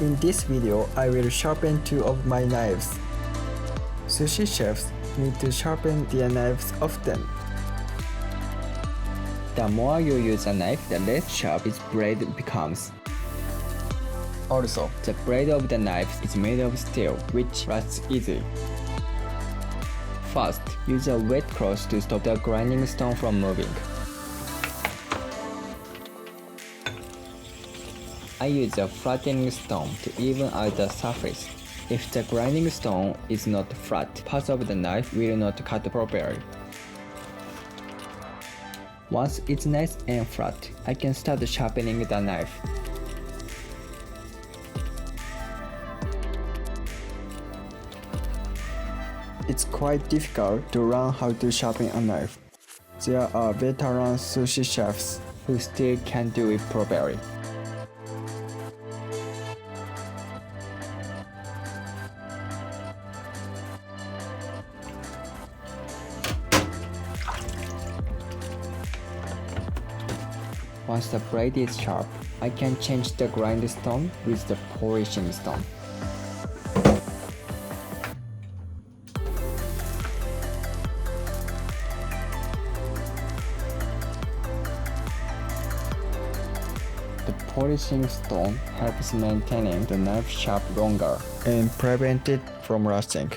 In this video, I will sharpen two of my knives. Sushi chefs need to sharpen their knives often. The more you use a knife, the less sharp its blade becomes. Also, The blade of the knife is made of steel, which rusts easily. First, use a wet cloth to stop the grinding stone from moving. I use a flattening stone to even out the surface. If the grinding stone is not flat, parts of the knife will not cut properly. Once it's nice and flat, I can start sharpening the knife. it's quite difficult to learn how to sharpen a knife. There are veteran sushi chefs Who still can do it properly. Once the blade is sharp, I can change the grind stone with the polishing stone. The polishing stone helps maintaining the knife sharp longer. and prevent it from rusting.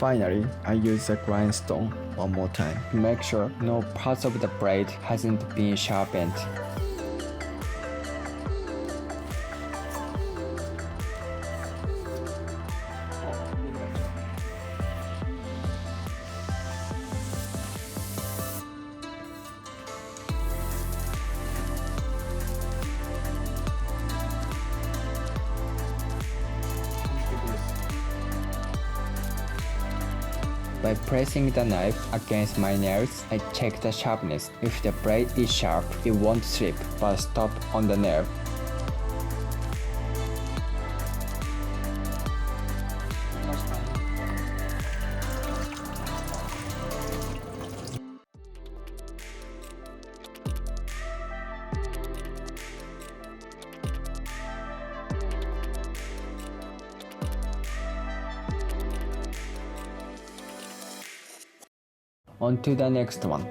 Finally, I use the grindstone one more time. Make sure no parts of the blade hasn't been sharpened. By pressing the knife against my nails, I check the sharpness. If the blade is sharp, it won't slip but stop on the nail. On to the next one.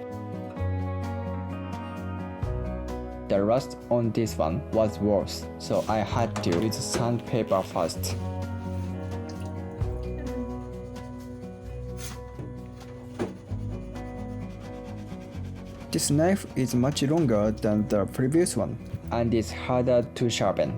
The rust on this one was worse, so I had to use sandpaper first. This knife is much longer than the previous one. And it's harder to sharpen.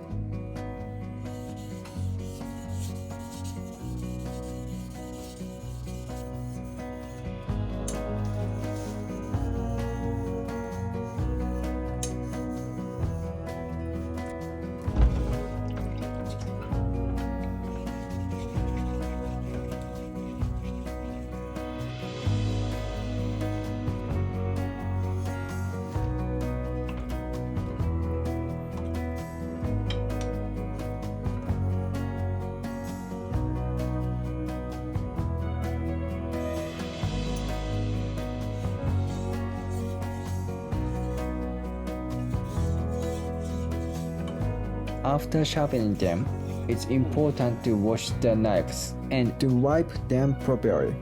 After sharpening them, it's important to wash the knives and To wipe them properly.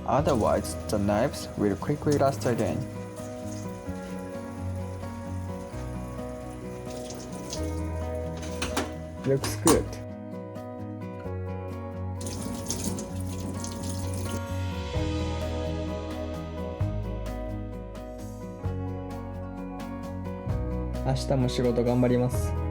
Otherwise, the knives will quickly rust again. Looks good.明日も仕事頑張ります。